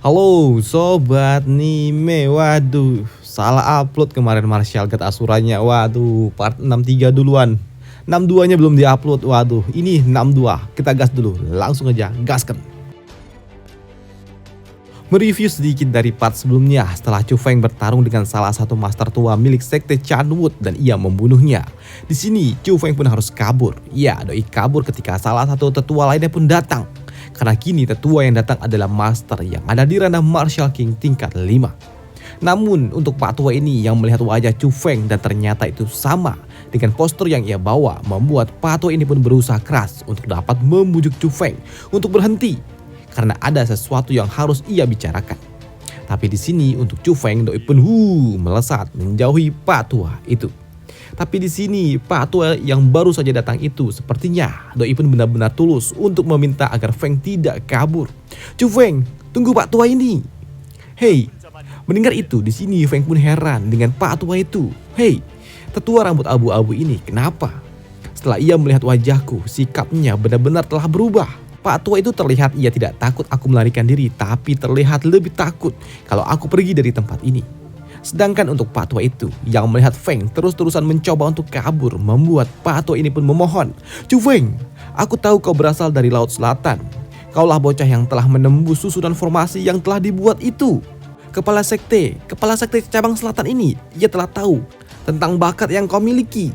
Halo sobat Nime, waduh salah upload kemarin Martial God Asuranya. Waduh part 63 duluan, 62 nya belum diupload. Waduh ini 62, kita gas dulu, langsung aja gaskan. Mereview sedikit dari part sebelumnya setelah Chu Feng bertarung dengan salah satu master tua milik sekte Chanwood dan ia membunuhnya. Di sini Chu Feng pun harus kabur. Ya, doi kabur ketika salah satu tetua lainnya pun datang. Karena kini tetua yang datang adalah master yang ada di ranah Martial King tingkat 5. Namun untuk Pak Tua ini yang melihat wajah Chu Feng dan ternyata itu sama dengan postur yang ia bawa, membuat Pak Tua ini pun berusaha keras untuk dapat membujuk Chu Feng untuk berhenti karena ada sesuatu yang harus ia bicarakan. Tapi di sini untuk Chu Feng, doi pun melesat menjauhi Pak Tua itu. Tapi di sini Pak Tua yang baru saja datang itu sepertinya doi pun benar-benar tulus untuk meminta agar Feng tidak kabur. Chu Feng, tunggu Pak Tua ini. Hei, mendengar itu di sini Feng pun heran dengan Pak Tua itu. Hei, tetua rambut abu-abu ini kenapa? Setelah ia melihat wajahku, sikapnya benar-benar telah berubah. Pak Tua itu terlihat ia tidak takut aku melarikan diri, tapi terlihat lebih takut kalau aku pergi dari tempat ini. Sedangkan untuk Pak Tua itu yang melihat Feng terus-terusan mencoba untuk kabur, membuat Pak Tua ini pun memohon. Chu Feng, aku tahu kau berasal dari Laut Selatan. Kaulah bocah yang telah menembus susunan formasi yang telah dibuat itu. Kepala sekte cabang selatan ini, ia telah tahu tentang bakat yang kau miliki.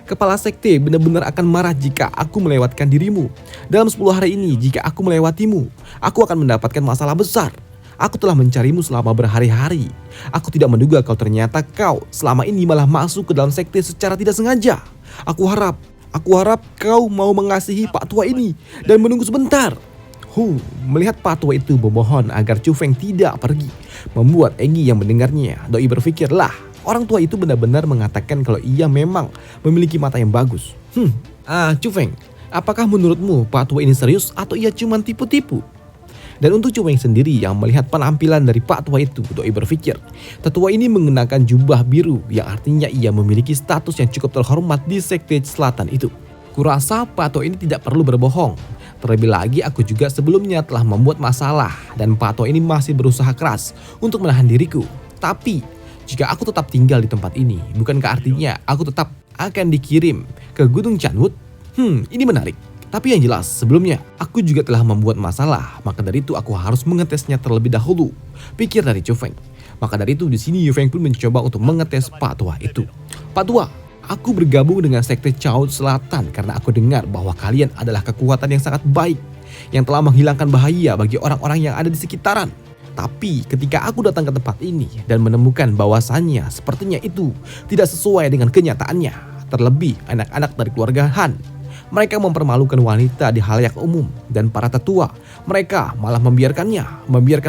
Kepala sekte benar-benar akan marah jika aku melewatkan dirimu. Dalam 10 hari ini jika aku melewatimu, aku akan mendapatkan masalah besar. Aku telah mencarimu selama berhari-hari. Aku tidak menduga kau selama ini malah masuk ke dalam sekte secara tidak sengaja. Aku harap kau mau mengasihi Pak Tua ini dan menunggu sebentar. Melihat Pak Tua itu memohon agar Chu Feng tidak pergi, membuat Egi yang mendengarnya. Doi berpikirlah, orang tua itu benar-benar mengatakan kalau ia memang memiliki mata yang bagus. Chu Feng, apakah menurutmu Pak Tua ini serius atau ia cuma tipu-tipu? Dan untuk Chu Feng sendiri yang melihat penampilan dari Pak Tua itu, doi berpikir tetua ini mengenakan jubah biru yang artinya ia memiliki status yang cukup terhormat di sekte selatan itu. Kurasa Pak Tua ini tidak perlu berbohong. Terlebih lagi aku juga sebelumnya telah membuat masalah dan Pak Tua ini masih berusaha keras untuk menahan diriku. Tapi jika aku tetap tinggal di tempat ini, bukankah artinya aku tetap akan dikirim ke Gunung Chanwood? Ini menarik. Tapi yang jelas sebelumnya aku juga telah membuat masalah, maka dari itu aku harus mengetesnya terlebih dahulu, pikir dari Chu Feng. Maka dari itu di sini Feng pun mencoba untuk mengetes Pak Tua itu. Pak Tua, aku bergabung dengan sekte Chaos Selatan karena aku dengar bahwa kalian adalah kekuatan yang sangat baik yang telah menghilangkan bahaya bagi orang-orang yang ada di sekitaran. Tapi ketika aku datang ke tempat ini dan menemukan bahwasannya sepertinya itu tidak sesuai dengan kenyataannya, terlebih anak-anak dari keluarga Han. Mereka mempermalukan wanita di halayak umum dan para tetua. Mereka malah membiarkan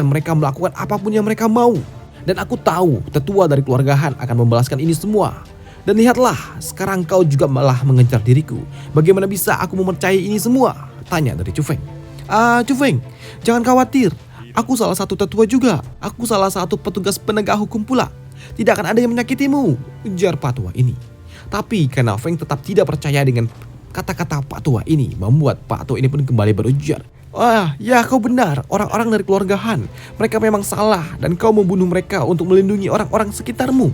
mereka melakukan apapun yang mereka mau. Dan aku tahu tetua dari keluarga Han akan membalaskan ini semua. Dan lihatlah, sekarang kau juga malah mengejar diriku. Bagaimana bisa aku mempercayai ini semua? Tanya dari Chu Feng. Chu Feng, jangan khawatir. Aku salah satu tetua juga. Aku salah satu petugas penegak hukum pula. Tidak akan ada yang menyakitimu, ujar Pak Tua ini. Tapi karena Feng tetap tidak percaya dengan kata-kata Pak Tua ini, membuat Pak Tua ini pun kembali berujar. Ya kau benar, orang-orang dari keluarga Han, mereka memang salah dan kau membunuh mereka untuk melindungi orang-orang sekitarmu.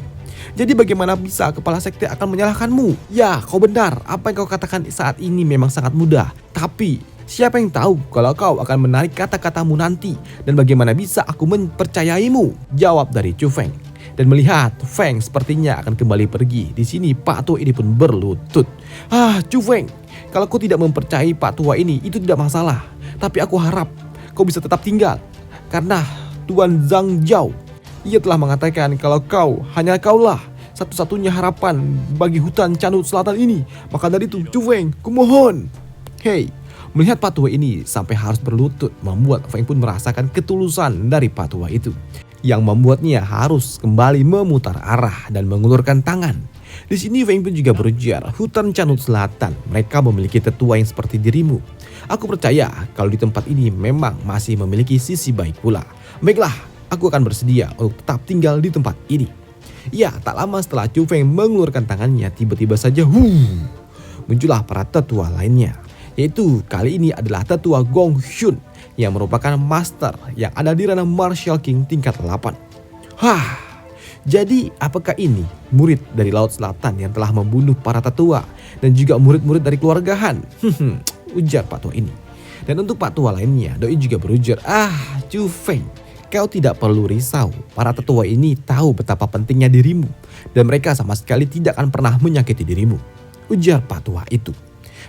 Jadi bagaimana bisa kepala sekte akan menyalahkanmu? Ya kau benar, apa yang kau katakan saat ini memang sangat mudah. Tapi siapa yang tahu kalau kau akan menarik kata-katamu nanti dan bagaimana bisa aku mempercayaimu? Jawab dari Chu Feng. Dan melihat Feng sepertinya akan kembali pergi, di sini Pak Tua ini pun berlutut. Chu Feng, kalau kau tidak mempercayai Pak Tua ini itu tidak masalah. Tapi aku harap kau bisa tetap tinggal. Karena Tuan Zhang Jiao, ia telah mengatakan kalau hanya kaulah satu-satunya harapan bagi hutan Chanwood Selatan ini. Maka dari itu Chu Feng, kumohon. Melihat Pak Tua ini sampai harus berlutut, membuat Feng pun merasakan ketulusan dari Pak Tua itu, yang membuatnya harus kembali memutar arah dan mengulurkan tangan. Di sini Feng pun juga berujar, hutan Chanwood Selatan, mereka memiliki tetua yang seperti dirimu. Aku percaya kalau di tempat ini memang masih memiliki sisi baik pula. Baiklah, aku akan bersedia untuk tetap tinggal di tempat ini. Ya, tak lama setelah Chu Feng mengulurkan tangannya, tiba-tiba saja muncullah para tetua lainnya. Yaitu kali ini adalah tetua Gong Xun yang merupakan master yang ada di ranah Martial King tingkat 8. Hah, jadi apakah ini murid dari Laut Selatan yang telah membunuh para tetua dan juga murid-murid dari keluarga Han? Ujar Pak Tua ini. Dan untuk Pak Tua lainnya, Doi juga berujar, Chu Feng, kau tidak perlu risau. Para tetua ini tahu betapa pentingnya dirimu dan mereka sama sekali tidak akan pernah menyakiti dirimu. Ujar Pak Tua itu.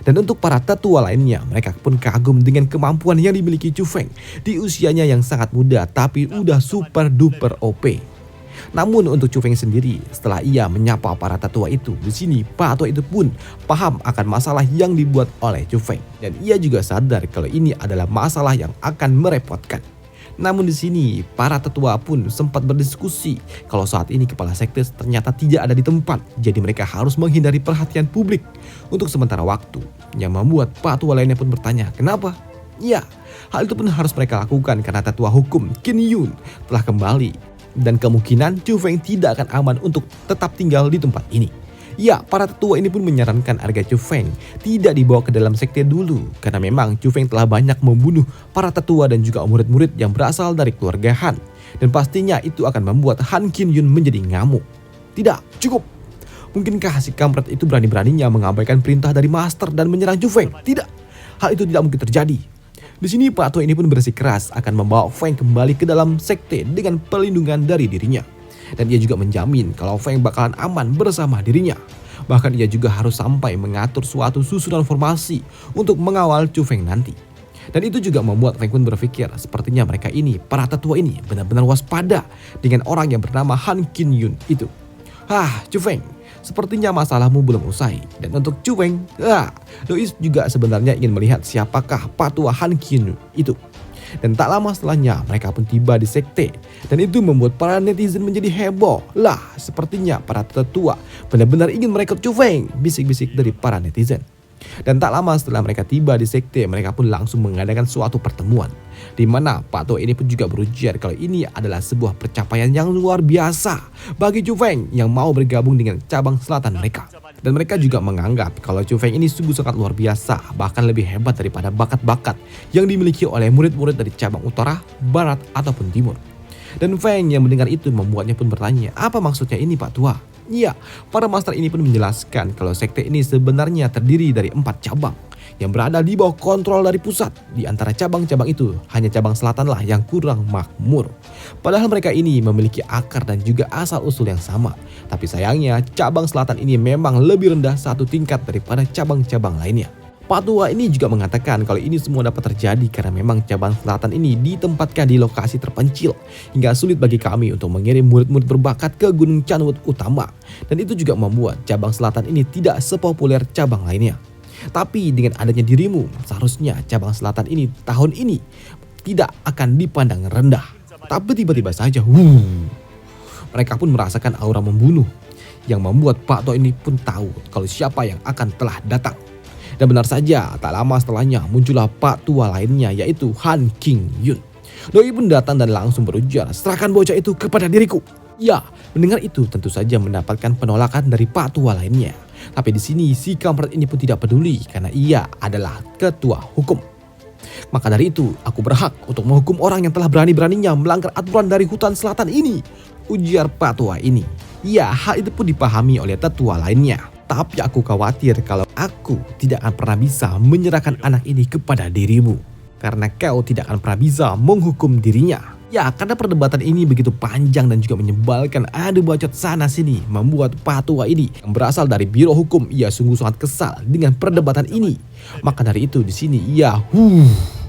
Dan untuk para tetua lainnya, mereka pun kagum dengan kemampuan yang dimiliki Chu Feng di usianya yang sangat muda tapi udah super duper OP. Namun untuk Chu Feng sendiri, setelah ia menyapa para tetua itu, di sini Pak Tua itu pun paham akan masalah yang dibuat oleh Chu Feng dan ia juga sadar kalau ini adalah masalah yang akan merepotkan. Namun di sini para tetua pun sempat berdiskusi kalau saat ini kepala sekte ternyata tidak ada di tempat, jadi mereka harus menghindari perhatian publik untuk sementara waktu. Yang membuat Pak Tua lainnya pun bertanya, kenapa? Ya, hal itu pun harus mereka lakukan karena tetua hukum Qin Yun telah kembali dan kemungkinan Chu Feng tidak akan aman untuk tetap tinggal di tempat ini. Ya, para tetua ini pun menyarankan agar Chu Feng tidak dibawa ke dalam sekte dulu karena memang Chu Feng telah banyak membunuh para tetua dan juga murid-murid yang berasal dari keluarga Han dan pastinya itu akan membuat Han Qin Yun menjadi ngamuk. Tidak, cukup. Mungkinkah si kampret itu berani-beraninya mengabaikan perintah dari master dan menyerang Chu Feng? Tidak, hal itu tidak mungkin terjadi. Di sini Pak Tua ini pun bersikeras akan membawa Feng kembali ke dalam sekte dengan perlindungan dari dirinya. Dan ia juga menjamin kalau Feng bakalan aman bersama dirinya. Bahkan ia juga harus sampai mengatur suatu susunan formasi untuk mengawal Chu Feng nanti. Dan itu juga membuat Feng pun berpikir sepertinya mereka ini, para tetua ini benar-benar waspada dengan orang yang bernama Han Qin Yun itu. Chu Feng, sepertinya masalahmu belum usai. Dan untuk Chu Feng, Doi juga sebenarnya ingin melihat siapakah Pak Tua Han Qin Yun itu. Dan tak lama setelahnya mereka pun tiba di sekte. Dan itu membuat para netizen menjadi heboh. Lah, sepertinya para tetua benar-benar ingin merekrut Chu Feng, bisik-bisik dari para netizen. Dan tak lama setelah mereka tiba di sekte, mereka pun langsung mengadakan suatu pertemuan. Di mana Pak Tua ini pun juga berujar kalau ini adalah sebuah pencapaian yang luar biasa bagi Chu Feng yang mau bergabung dengan cabang selatan mereka. Dan mereka juga menganggap kalau Chu Feng ini sungguh sangat luar biasa, bahkan lebih hebat daripada bakat-bakat yang dimiliki oleh murid-murid dari cabang utara, barat, ataupun timur. Dan Feng yang mendengar itu membuatnya pun bertanya, apa maksudnya ini Pak Tua? Iya, para master ini pun menjelaskan kalau sekte ini sebenarnya terdiri dari 4 cabang yang berada di bawah kontrol dari pusat. Di antara cabang-cabang itu, hanya cabang selatanlah yang kurang makmur. Padahal mereka ini memiliki akar dan juga asal-usul yang sama. Tapi sayangnya, cabang selatan ini memang lebih rendah satu tingkat daripada cabang-cabang lainnya. Pak Tua ini juga mengatakan kalau ini semua dapat terjadi karena memang cabang selatan ini ditempatkan di lokasi terpencil hingga sulit bagi kami untuk mengirim murid-murid berbakat ke Gunung Chanwood utama. Dan itu juga membuat cabang selatan ini tidak sepopuler cabang lainnya. Tapi dengan adanya dirimu, seharusnya cabang selatan ini tahun ini tidak akan dipandang rendah. Tapi tiba-tiba saja, mereka pun merasakan aura membunuh yang membuat Pak Tua ini pun tahu kalau siapa yang akan telah datang. Dan benar saja, tak lama setelahnya muncullah Pak Tua lainnya yaitu Han Qin Yun. Doi pun datang dan langsung berujar, serahkan bocah itu kepada diriku. Ya, mendengar itu tentu saja mendapatkan penolakan dari Pak Tua lainnya. Tapi di sini si kampret ini pun tidak peduli karena ia adalah ketua hukum. Maka dari itu, aku berhak untuk menghukum orang yang telah berani-beraninya melanggar aturan dari hutan selatan ini, ujar Pak Tua ini. Ya, hal itu pun dipahami oleh tetua lainnya. Tapi aku khawatir kalau aku tidak akan pernah bisa menyerahkan anak ini kepada dirimu. Karena kau tidak akan pernah bisa menghukum dirinya. Ya, karena perdebatan ini begitu panjang dan juga menyebalkan, adu bacot sana sini, membuat Pak Tua ini yang berasal dari biro hukum ia sungguh sangat kesal dengan perdebatan ini. Maka dari itu di sini ia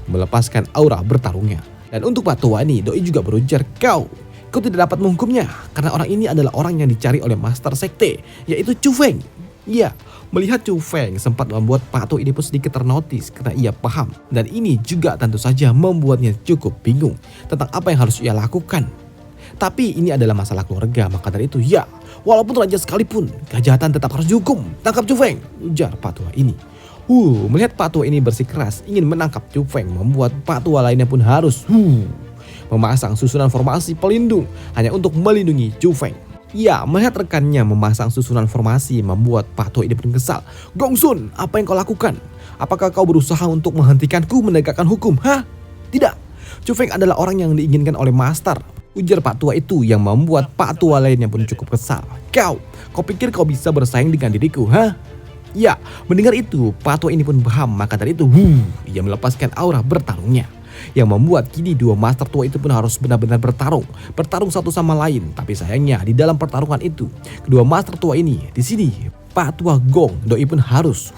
melepaskan aura bertarungnya. Dan untuk Pak Tua ini, Doi juga berujar, kau tidak dapat menghukumnya karena orang ini adalah orang yang dicari oleh master sekte, yaitu Chu Feng. Ya, melihat Chu Feng sempat membuat Pak Tua ini pun sedikit ternotis karena ia paham. Dan ini juga tentu saja membuatnya cukup bingung tentang apa yang harus ia lakukan. Tapi ini adalah masalah keluarga, maka dari itu ya, walaupun raja sekalipun, kejahatan tetap harus dihukum. Tangkap Chu Feng, ujar Pak Tua ini. Melihat Pak Tua ini bersikeras ingin menangkap Chu Feng, membuat Pak Tua lainnya pun harus memasang susunan formasi pelindung hanya untuk melindungi Chu Feng. Ya, melihat rekannya memasang susunan formasi membuat Pak Tua ini pun kesal. Gongsun, apa yang kau lakukan? Apakah kau berusaha untuk menghentikanku menegakkan hukum? Tidak, Chu Feng adalah orang yang diinginkan oleh Master, ujar Pak Tua itu yang membuat Pak Tua lainnya pun cukup kesal. Kau pikir kau bisa bersaing dengan diriku, hah? Ya, mendengar itu, Pak Tua ini pun paham, maka dari itu, ia melepaskan aura bertarungnya. Yang membuat kini dua master tua itu pun harus benar-benar bertarung satu sama lain. Tapi sayangnya di dalam pertarungan itu, kedua master tua ini di sini Pak Tua Gong Doi pun harus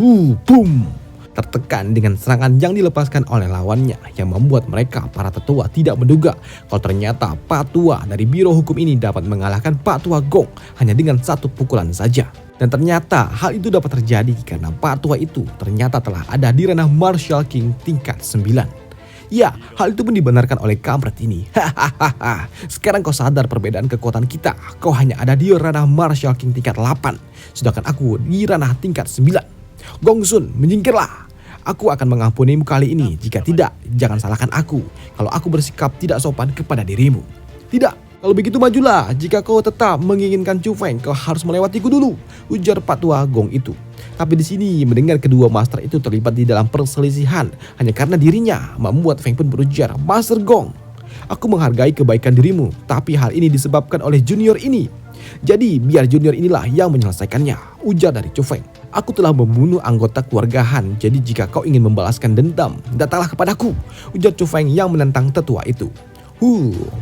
tertekan dengan serangan yang dilepaskan oleh lawannya, yang membuat mereka para tetua tidak menduga kalau ternyata Pak Tua dari Biro Hukum ini dapat mengalahkan Pak Tua Gong hanya dengan satu pukulan saja. Dan ternyata hal itu dapat terjadi karena Pak Tua itu ternyata telah ada di ranah Martial King tingkat 9. Ya, hal itu pun dibenarkan oleh kampret ini. Hahaha. Sekarang kau sadar perbedaan kekuatan kita. Kau hanya ada di ranah Martial King tingkat 8, sedangkan aku di ranah tingkat 9. Gong Sun, menyingkirlah. Aku akan mengampunimu kali ini. Jika tidak, jangan salahkan aku kalau aku bersikap tidak sopan kepada dirimu. Tidak, kalau begitu majulah. Jika kau tetap menginginkan Chu Feng, kau harus melewatiku dulu, ujar Pak Tua Gong itu. Tapi di sini mendengar kedua master itu terlibat di dalam perselisihan hanya karena dirinya, membuat Feng pun berujar, Master Gong, aku menghargai kebaikan dirimu, tapi hal ini disebabkan oleh junior ini. Jadi biar junior inilah yang menyelesaikannya, ujar dari Chu Feng. Aku telah membunuh anggota keluarga Han, jadi jika kau ingin membalaskan dendam, datanglah kepadaku, ujar Chu Feng yang menentang tetua itu.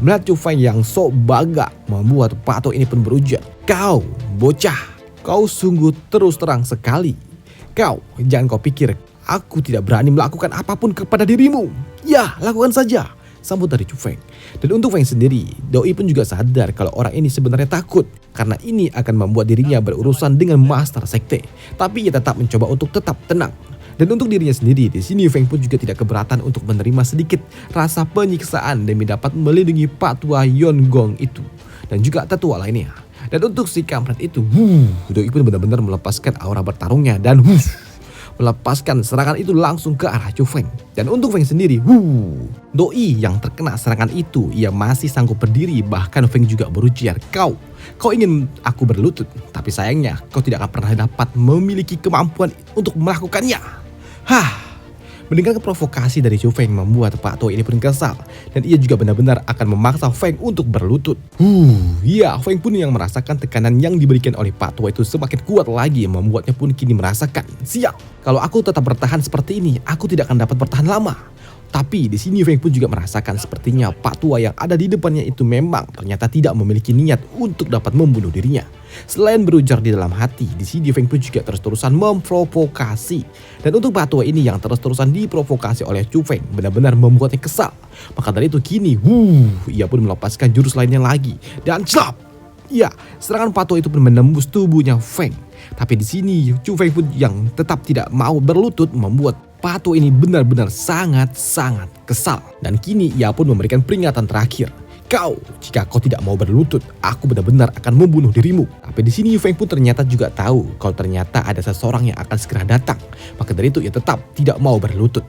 Melihat Chu Feng yang sok baga, membuat Pak Tua ini pun berujar, kau bocah, kau sungguh terus terang sekali. Jangan kau pikir aku tidak berani melakukan apapun kepada dirimu. Ya, lakukan saja, sambut dari Chu Feng. Dan untuk Feng sendiri, Doi pun juga sadar kalau orang ini sebenarnya takut karena ini akan membuat dirinya berurusan dengan Master Sekte. Tapi ia tetap mencoba untuk tetap tenang. Dan untuk dirinya sendiri, di sini Feng pun juga tidak keberatan untuk menerima sedikit rasa penyiksaan demi dapat melindungi Pak Tua Yon Gong itu dan juga tetua lainnya. Dan untuk si kampret itu, Doi pun benar-benar melepaskan aura bertarungnya dan melepaskan serangan itu langsung ke arah Chu Feng. Dan untuk Feng sendiri, Doi yang terkena serangan itu, ia masih sanggup berdiri. Bahkan Feng juga berujar, kau ingin aku berlutut, tapi sayangnya kau tidak akan pernah dapat memiliki kemampuan untuk melakukannya. Mendengar provokasi dari Chu Feng membuat Pak Tua ini pun kesal dan ia juga benar-benar akan memaksa Feng untuk berlutut. Ya, Feng pun yang merasakan tekanan yang diberikan oleh Pak Tua itu semakin kuat lagi, membuatnya pun kini merasakan, siap, kalau aku tetap bertahan seperti ini, aku tidak akan dapat bertahan lama. Tapi di sini Feng pun juga merasakan sepertinya Pak Tua yang ada di depannya itu memang ternyata tidak memiliki niat untuk dapat membunuh dirinya. Selain berujar di dalam hati, di sini Feng pun juga terus-terusan memprovokasi. Dan untuk Pak Tua ini yang terus-terusan diprovokasi oleh Chu Feng benar-benar membuatnya kesal. Maka dari itu kini, ia pun melepaskan jurus lainnya lagi dan celap. Ya, serangan Pak Tua itu pun menembus tubuhnya Feng. Tapi di sini Chu Feng pun yang tetap tidak mau berlutut membuat Pak Tua ini benar-benar sangat-sangat kesal. Dan kini ia pun memberikan peringatan terakhir. Jika kau tidak mau berlutut, aku benar-benar akan membunuh dirimu. Tapi di sini Feng pun ternyata juga tahu kalau ternyata ada seseorang yang akan segera datang. Maka dari itu ia tetap tidak mau berlutut.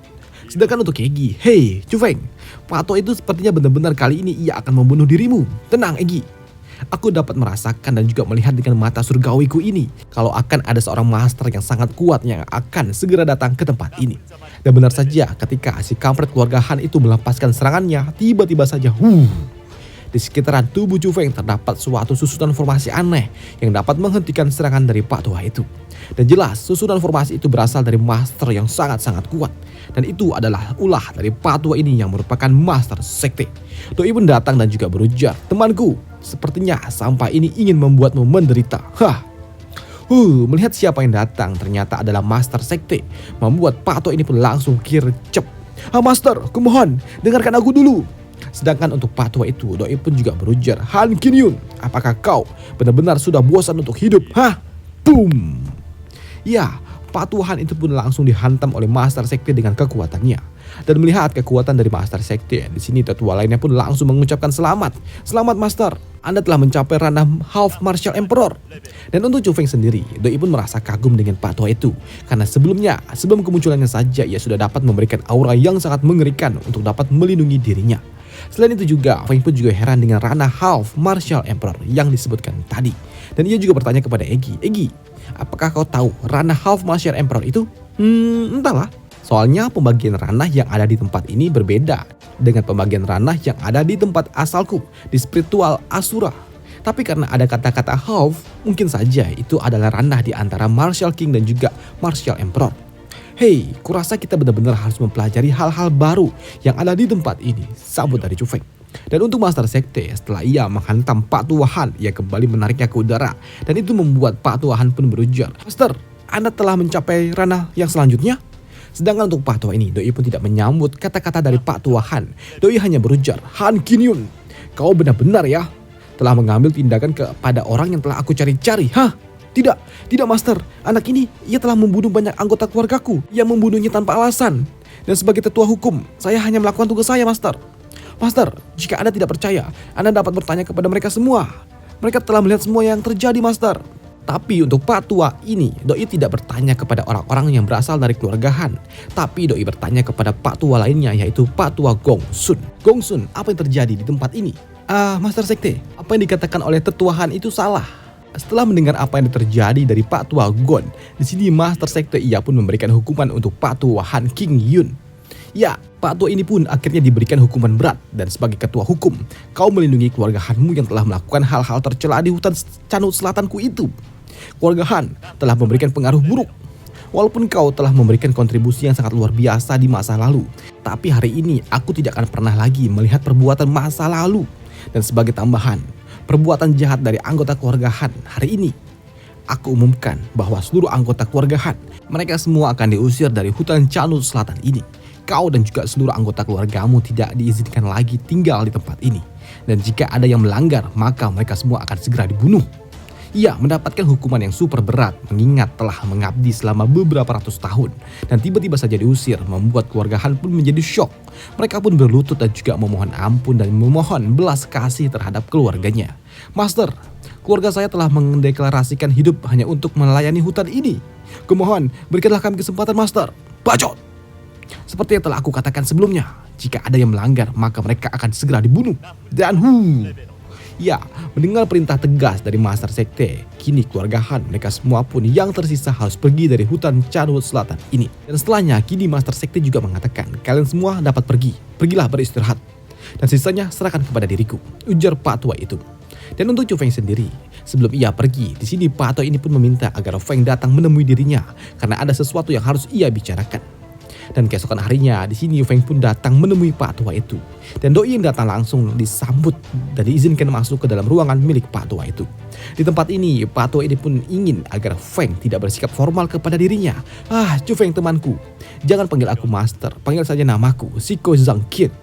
Sedangkan untuk Egi, hei Chu Feng, Pak Tua itu sepertinya benar-benar kali ini ia akan membunuh dirimu. Tenang Egi. Aku dapat merasakan dan juga melihat dengan mata surgawiku ini kalau akan ada seorang master yang sangat kuat yang akan segera datang ke tempat ini. Dan benar saja ketika si kampret keluarga Han itu melepaskan serangannya, tiba-tiba saja di sekitaran tubuh Chu Feng terdapat suatu susunan formasi aneh yang dapat menghentikan serangan dari Pak Tua itu. Dan jelas susunan formasi itu berasal dari master yang sangat-sangat kuat. Dan itu adalah ulah dari Pak Tua ini yang merupakan master sekte. Doi pun datang dan juga berujar, temanku, sepertinya sampah ini ingin membuatmu menderita. Melihat siapa yang datang ternyata adalah master sekte, membuat Pak Tua ini pun langsung kircep. Master, kumohon, dengarkan aku dulu. Sedangkan untuk Pak Tua itu, Doi pun juga berujar, Han Kinyun, apakah kau benar-benar sudah bosan untuk hidup? Boom. Ya, Pak Tua Han itu pun langsung dihantam oleh Master Sekte dengan kekuatannya. Dan melihat kekuatan dari Master Sekte, di sini tetua lainnya pun langsung mengucapkan selamat. Selamat Master, Anda telah mencapai ranah Half Martial Emperor. Dan untuk Chu Feng sendiri, Doi pun merasa kagum dengan Pak Tua itu. Karena sebelum kemunculannya saja, ia sudah dapat memberikan aura yang sangat mengerikan untuk dapat melindungi dirinya. Selain itu juga, Feng pun juga heran dengan ranah Half Martial Emperor yang disebutkan tadi. Dan ia juga bertanya kepada Egi, apakah kau tahu ranah Half Martial Emperor itu? Entahlah. Soalnya pembagian ranah yang ada di tempat ini berbeda. dengan pembagian ranah yang ada di tempat asalku di spiritual Asura. Tapi karena ada kata-kata half, mungkin saja itu adalah ranah di antara Martial King dan juga Martial Emperor. Hei, kurasa kita benar-benar harus mempelajari hal-hal baru yang ada di tempat ini, sambut dari Chu Feng. Dan untuk Master Sekte, setelah ia menghantam Pak Tuahan, ia kembali menariknya ke udara. Dan itu membuat Pak Tuahan pun berujar, "Master, Anda telah mencapai ranah yang selanjutnya?" Sedangkan untuk Pak Tua ini, Doi pun tidak menyambut kata-kata dari Pak Tuahan. Doi hanya berujar, "Han Kinyun, kau benar-benar ya telah mengambil tindakan kepada orang yang telah aku cari-cari." "Hah? Tidak Master. Anak ini, ia telah membunuh banyak anggota keluargaku. Ia membunuhnya tanpa alasan. Dan sebagai tetua hukum, saya hanya melakukan tugas saya, Master." "Master, jika Anda tidak percaya, Anda dapat bertanya kepada mereka semua. Mereka telah melihat semua yang terjadi, Master." Tapi untuk Pak Tua ini, Doi tidak bertanya kepada orang-orang yang berasal dari keluarga Han. Tapi Doi bertanya kepada Pak Tua lainnya, yaitu Pak Tua Gong Sun. "Gong Sun, apa yang terjadi di tempat ini?" Master Sekte, apa yang dikatakan oleh tetua Han itu salah." Setelah mendengar apa yang terjadi dari Pak Tua Gon, di sini Master Sekte ia pun memberikan hukuman untuk Pak Tua Han King Yun. Ya, Pak Tua ini pun akhirnya diberikan hukuman berat, dan sebagai ketua hukum, kau melindungi keluarga Hanmu yang telah melakukan hal-hal tercela di hutan Canut Selatanku itu. Keluarga Han telah memberikan pengaruh buruk. Walaupun kau telah memberikan kontribusi yang sangat luar biasa di masa lalu, tapi hari ini aku tidak akan pernah lagi melihat perbuatan masa lalu. Dan sebagai tambahan, perbuatan jahat dari anggota keluarga Han hari ini, aku umumkan bahwa seluruh anggota keluarga Han, mereka semua akan diusir dari hutan Canut Selatan ini. Kau dan juga seluruh anggota keluargamu tidak diizinkan lagi tinggal di tempat ini. Dan jika ada yang melanggar, maka mereka semua akan segera dibunuh. Ia mendapatkan hukuman yang super berat mengingat telah mengabdi selama beberapa ratus tahun. Dan tiba-tiba saja diusir membuat keluarga Han pun menjadi syok. Mereka pun berlutut dan juga memohon ampun dan memohon belas kasih terhadap keluarganya. "Master, keluarga saya telah mendeklarasikan hidup hanya untuk melayani hutan ini. Kumohon, berikanlah kami kesempatan, Master." Bacot! Seperti yang telah aku katakan sebelumnya, jika ada yang melanggar, maka mereka akan segera dibunuh. Dan ya, mendengar perintah tegas dari Master Sekte, kini keluarga Han, mereka semua pun yang tersisa harus pergi dari hutan Canut Selatan ini. Dan setelahnya, kini Master Sekte juga mengatakan, "Kalian semua dapat pergi. Pergilah beristirahat. Dan sisanya serahkan kepada diriku," ujar Pak Tua itu. Dan untuk Chu Feng sendiri, sebelum ia pergi, di sini Pak Tua ini pun meminta agar Feng datang menemui dirinya karena ada sesuatu yang harus ia bicarakan. Dan keesokan harinya, di sini Feng pun datang menemui Pak Tua itu. Dan Doi yang datang langsung disambut dan diizinkan masuk ke dalam ruangan milik Pak Tua itu. Di tempat ini, Pak Tua ini pun ingin agar Feng tidak bersikap formal kepada dirinya. Chu Feng temanku, jangan panggil aku Master, panggil saja namaku, Siko Zhang Qian.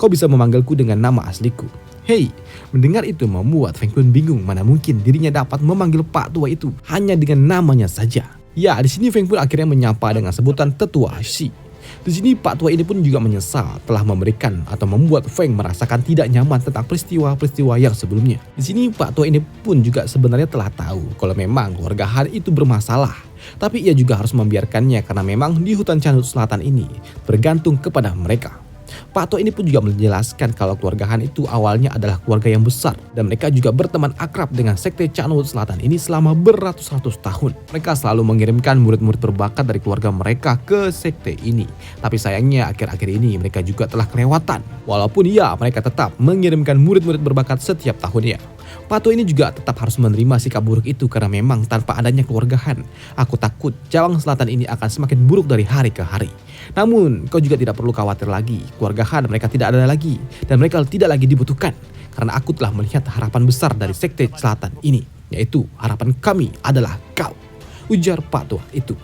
Kau bisa memanggilku dengan nama asliku." Hei, mendengar itu membuat Feng pun bingung, mana mungkin dirinya dapat memanggil Pak Tua itu hanya dengan namanya saja. Ya, di sini Feng pun akhirnya menyapa dengan sebutan Tetua Shi. Di sini Pak Tua ini pun juga menyesal telah memberikan atau membuat Feng merasakan tidak nyaman tentang peristiwa-peristiwa yang sebelumnya. Di sini Pak Tua ini pun juga sebenarnya telah tahu kalau memang keluarga Han itu bermasalah. Tapi ia juga harus membiarkannya karena memang di hutan Canut Selatan ini bergantung kepada mereka. Pak Tua ini pun juga menjelaskan kalau keluarga Han itu awalnya adalah keluarga yang besar dan mereka juga berteman akrab dengan Sekte Canut Selatan ini selama beratus-ratus tahun. Mereka selalu mengirimkan murid-murid berbakat dari keluarga mereka ke sekte ini. Tapi sayangnya akhir-akhir ini mereka juga telah kelewatan. Walaupun ya mereka tetap mengirimkan murid-murid berbakat setiap tahunnya. Pak Tua ini juga tetap harus menerima sikap buruk itu karena memang tanpa adanya keluarga Han, aku takut Cawang Selatan ini akan semakin buruk dari hari ke hari. Namun kau juga tidak perlu khawatir lagi, keluarga Han mereka tidak ada lagi dan mereka tidak lagi dibutuhkan karena aku telah melihat harapan besar dari Sekte Selatan ini, yaitu harapan kami adalah kau, ujar Pak Tua itu.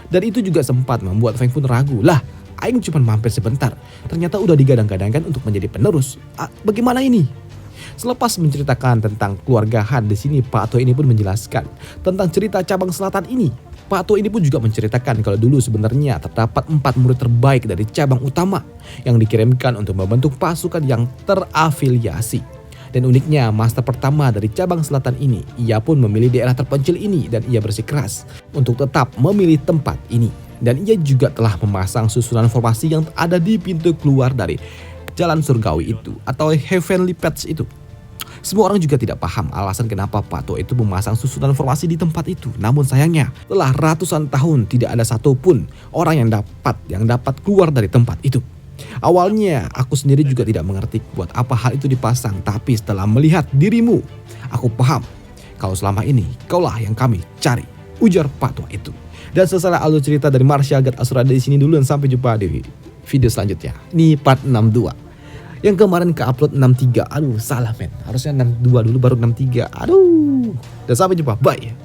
Dan itu juga sempat membuat Feng pun ragu, lah aing cuma mampir sebentar, ternyata udah digadang-gadangkan untuk menjadi penerus. Bagaimana ini? Selepas menceritakan tentang keluarga Han, di sini Pak Tua ini pun menjelaskan tentang cerita cabang selatan ini. Pak Tua ini pun juga menceritakan kalau dulu sebenarnya terdapat 4 murid terbaik dari cabang utama yang dikirimkan untuk membentuk pasukan yang terafiliasi. Dan uniknya, master pertama dari cabang selatan ini, ia pun memilih daerah terpencil ini dan ia bersikeras untuk tetap memilih tempat ini. Dan ia juga telah memasang susunan formasi yang ada di pintu keluar dari jalan surgawi itu atau heavenly paths itu. Semua orang juga tidak paham alasan kenapa Pak Tua itu memasang susunan formasi di tempat itu. Namun sayangnya, telah ratusan tahun tidak ada satupun orang yang dapat keluar dari tempat itu. Awalnya aku sendiri juga tidak mengerti buat apa hal itu dipasang, tapi setelah melihat dirimu, aku paham kalau selama ini kaulah yang kami cari, ujar Patwa itu. Dan selesai alur cerita dari Marsha Agat Asura di sini dulu, dan sampai jumpa di video selanjutnya. Ini part 62. Yang kemarin ke-upload 63. Aduh, salah men. Harusnya 62 dulu baru 63. Aduh. Dan sampai jumpa. Bye.